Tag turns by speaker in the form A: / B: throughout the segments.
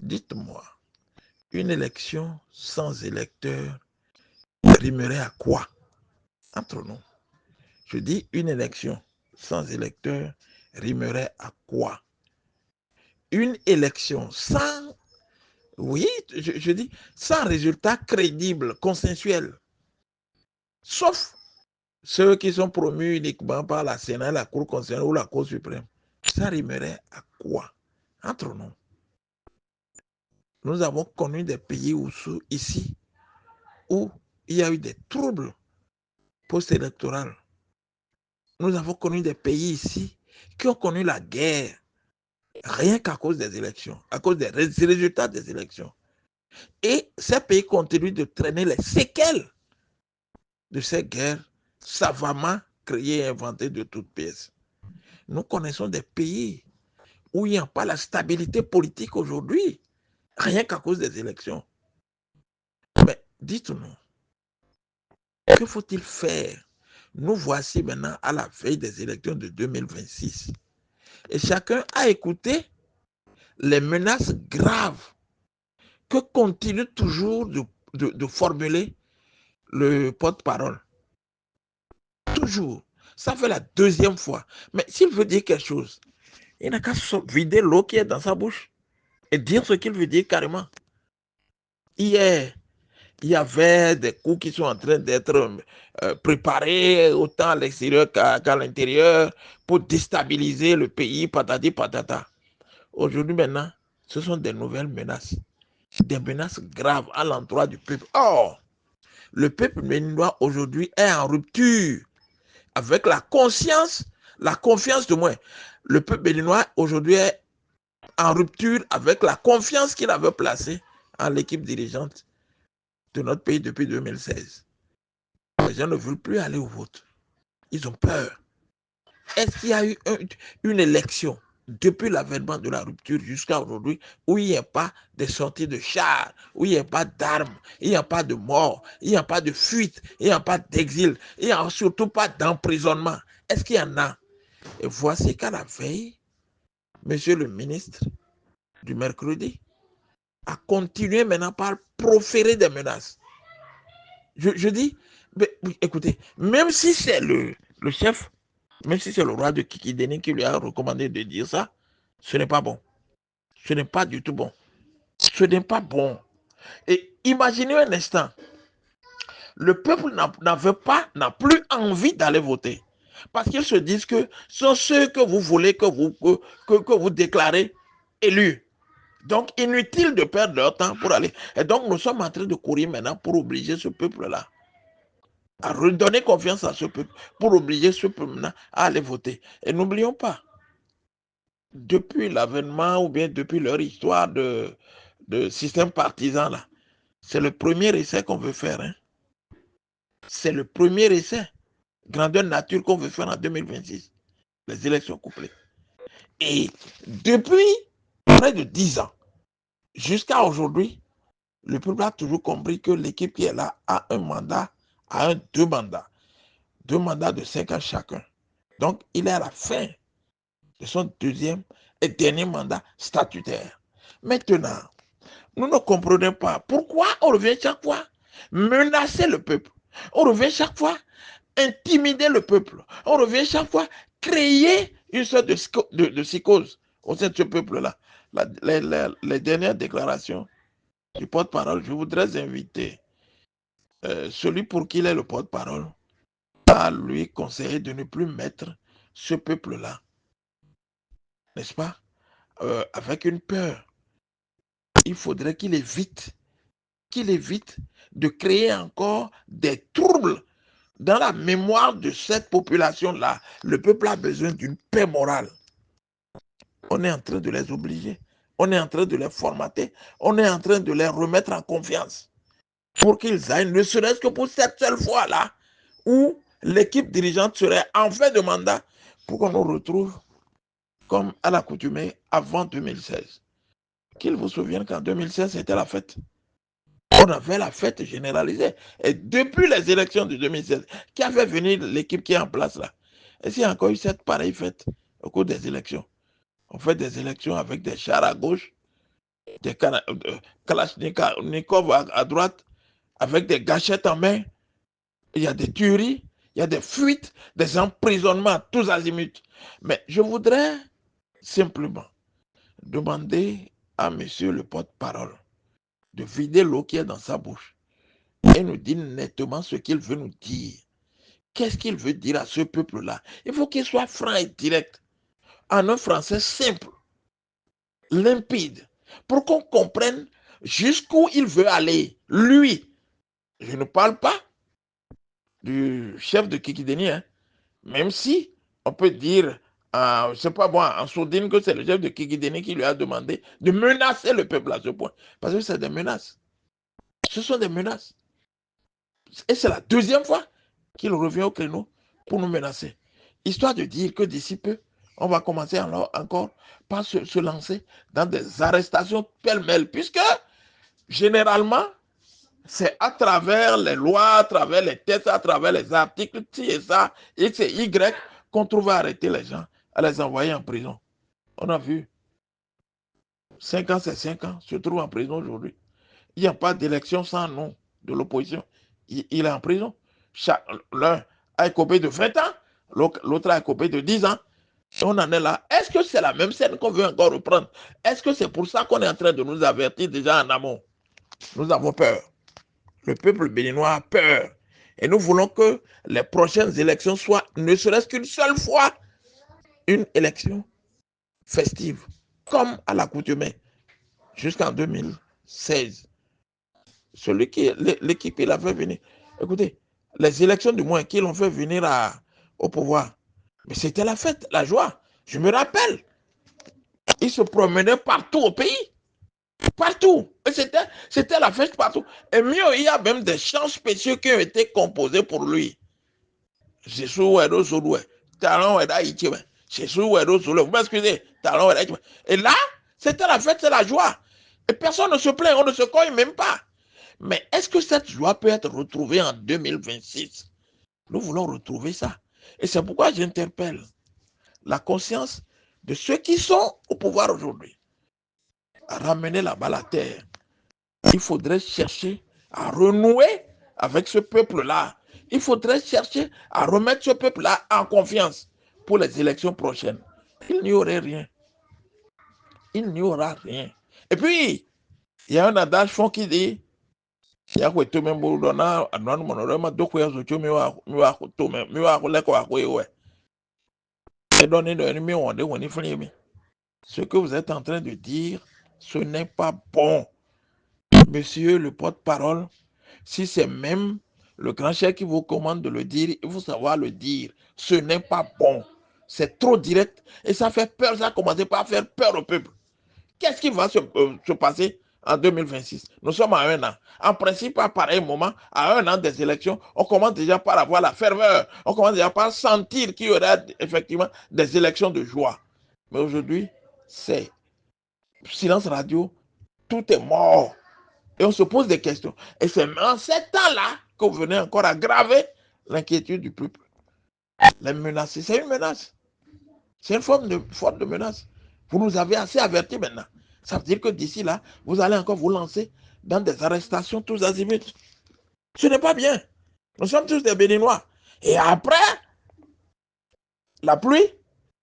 A: Dites-moi, une élection sans électeur rimerait à quoi entre nous? Je dis une élection sans électeur rimerait à quoi? Une élection sans, oui, je dis sans résultat crédible, consensuel, sauf ceux qui sont promus uniquement par la Sénat, la Cour constitutionnelle ou la Cour suprême. Ça rimerait à quoi entre nous? Nous avons connu des pays ici où il y a eu des troubles post-électoraux. Nous avons connu des pays ici qui ont connu la guerre rien qu'à cause des élections, à cause des résultats des élections. Et ces pays continuent de traîner les séquelles de ces guerres savamment créées et inventées de toutes pièces. Nous connaissons des pays où il n'y a pas la stabilité politique aujourd'hui, rien qu'à cause des élections. Mais dites-nous, que faut-il faire? Nous voici maintenant à la veille des élections de 2026. Et chacun a écouté les menaces graves que continue toujours de formuler le porte-parole. Toujours. Ça fait la deuxième fois. Mais s'il veut dire quelque chose, il n'a qu'à vider l'eau qui est dans sa bouche et dire ce qu'il veut dire carrément. Hier, il y avait des coups qui sont en train d'être préparés autant à l'extérieur qu'à l'intérieur pour déstabiliser le pays, patati patata. Aujourd'hui maintenant, ce sont des nouvelles menaces, des menaces graves à l'endroit du peuple. Or, le peuple béninois aujourd'hui est en rupture avec la confiance de moins. Le peuple béninois aujourd'hui est en rupture avec la confiance qu'il avait placée en l'équipe dirigeante de notre pays depuis 2016. Les gens ne veulent plus aller au vote. Ils ont peur. Est-ce qu'il y a eu une élection depuis l'avènement de la rupture jusqu'à aujourd'hui où il n'y a pas de sortie de chars, où il n'y a pas d'armes, il n'y a pas de mort, il n'y a pas de fuite, il n'y a pas d'exil, il n'y a surtout pas d'emprisonnement? Est-ce qu'il y en a? Et voici qu'à la veille, monsieur le ministre du mercredi a continué maintenant par proférer des menaces. Je dis, mais, écoutez, même si c'est le chef, même si c'est le roi de Kikideni qui lui a recommandé de dire ça, ce n'est pas bon. Ce n'est pas du tout bon. Ce n'est pas bon. Et imaginez un instant, le peuple n'a plus envie d'aller voter. Parce qu'ils se disent que ce sont ceux que vous voulez, que vous déclarez élus. Donc, inutile de perdre leur temps pour aller. Et donc, nous sommes en train de courir maintenant pour obliger ce peuple-là à redonner confiance à ce peuple, pour obliger ce peuple-là à aller voter. Et n'oublions pas, depuis l'avènement ou bien depuis leur histoire de système partisan, là, c'est le premier essai qu'on veut faire. Hein. C'est le premier essai, grandeur nature, qu'on veut faire en 2026. Les élections couplées. Et depuis près de 10 ans, jusqu'à aujourd'hui, le peuple a toujours compris que l'équipe qui est là a un mandat, a deux mandats. 2 mandats de 5 ans chacun. Donc, il est à la fin de son deuxième et dernier mandat statutaire. Maintenant, nous ne comprenons pas pourquoi on revient chaque fois menacer le peuple. On revient chaque fois intimider le peuple. On revient chaque fois créer une sorte de psychose au sein de ce peuple-là. Les dernières déclarations du porte-parole, je voudrais inviter celui pour qui il est le porte-parole à lui conseiller de ne plus mettre ce peuple-là, n'est-ce pas, avec une peur. Il faudrait qu'il évite de créer encore des troubles dans la mémoire de cette population-là. Le peuple a besoin d'une paix morale. On est en train de les obliger. On est en train de les formater. On est en train de les remettre en confiance pour qu'ils aillent, ne serait-ce que pour cette seule fois-là, où l'équipe dirigeante serait en fin de mandat pour qu'on nous retrouve comme à l'accoutumée avant 2016. Qu'il vous souvienne qu'en 2016, c'était la fête. On avait la fête généralisée. Et depuis les élections de 2016, qui a fait venir l'équipe qui est en place là? Est-ce qu'il y a encore eu cette pareille fête au cours des élections? On fait des élections avec des chars à gauche, des Kalachnikov à droite, avec des gâchettes en main. Il y a des tueries, il y a des fuites, des emprisonnements, tous azimuts. Mais je voudrais simplement demander à monsieur le porte-parole de vider l'eau qui est dans sa bouche et nous dire nettement ce qu'il veut nous dire. Qu'est-ce qu'il veut dire à ce peuple-là? Il faut qu'il soit franc et direct, en un français simple, limpide, pour qu'on comprenne jusqu'où il veut aller. Lui, je ne parle pas du chef de Kikideni, hein, même si on peut dire, c'est pas bon, en sourdine que c'est le chef de Kikideni qui lui a demandé de menacer le peuple à ce point. Parce que c'est des menaces. Ce sont des menaces. Et c'est la deuxième fois qu'il revient au créneau pour nous menacer. Histoire de dire que d'ici peu, on va commencer encore par se lancer dans des arrestations pêle-mêle, puisque généralement, c'est à travers les lois, à travers les textes, à travers les articles, ci et ça, X et Y, qu'on trouve à arrêter les gens, à les envoyer en prison. On a vu. 5 ans, c'est 5 ans, se trouve en prison aujourd'hui. Il n'y a pas d'élection sans nom de l'opposition. Il est en prison. L'un a écopé de 20 ans, l'autre a écopé de 10 ans. Et on en est là. Est-ce que c'est la même scène qu'on veut encore reprendre? Est-ce que c'est pour ça qu'on est en train de nous avertir déjà en amont? Nous avons peur. Le peuple béninois a peur. Et nous voulons que les prochaines élections soient, ne serait-ce qu'une seule fois, une élection festive, comme à l'accoutumée, jusqu'en 2016. L'équipe, il a fait venir. Écoutez, les élections du moins qu'ils l'ont fait venir au pouvoir, mais c'était la fête, la joie. Je me rappelle. Il se promenait partout au pays. Partout. Et c'était la fête partout. Et mieux, il y a même des chants spéciaux qui ont été composés pour lui. Vous m'excusez. Et là, c'était la fête, c'est la joie. Et personne ne se plaint, on ne se cogne même pas. Mais est-ce que cette joie peut être retrouvée en 2026? Nous voulons retrouver ça. Et c'est pourquoi j'interpelle la conscience de ceux qui sont au pouvoir aujourd'hui à ramener la balle à terre. Il faudrait chercher à renouer avec ce peuple-là. Il faudrait chercher à remettre ce peuple-là en confiance pour les élections prochaines. Il n'y aurait rien. Il n'y aura rien. Et puis, il y a un adage fond qui dit il y a tout même ce que vous êtes en train de dire, ce n'est pas bon. Monsieur le porte-parole, si c'est même le grand chef qui vous commande de le dire, il faut savoir le dire. Ce n'est pas bon. C'est trop direct et ça fait peur. Ça a commencé par faire peur au peuple. Qu'est-ce qui va se passer en 2026? Nous sommes à 1 an. En principe, à pareil moment, à 1 an des élections, on commence déjà par avoir la ferveur. On commence déjà par sentir qu'il y aura effectivement des élections de joie. Mais aujourd'hui, c'est silence radio. Tout est mort. Et on se pose des questions. Et c'est en ces temps-là que vous venez encore aggraver l'inquiétude du peuple. Les menaces, c'est une menace. C'est une forme de menace. Vous nous avez assez avertis maintenant. Ça veut dire que d'ici là, vous allez encore vous lancer dans des arrestations tous azimuts. Ce n'est pas bien. Nous sommes tous des Béninois. Et après, la pluie,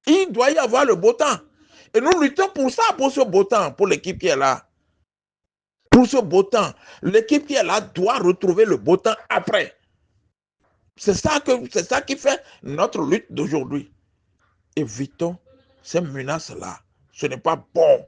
A: il doit y avoir le beau temps. Et nous luttons pour ça, pour ce beau temps, pour l'équipe qui est là. Pour ce beau temps. L'équipe qui est là doit retrouver le beau temps après. C'est ça qui fait notre lutte d'aujourd'hui. Évitons ces menaces-là. Ce n'est pas bon.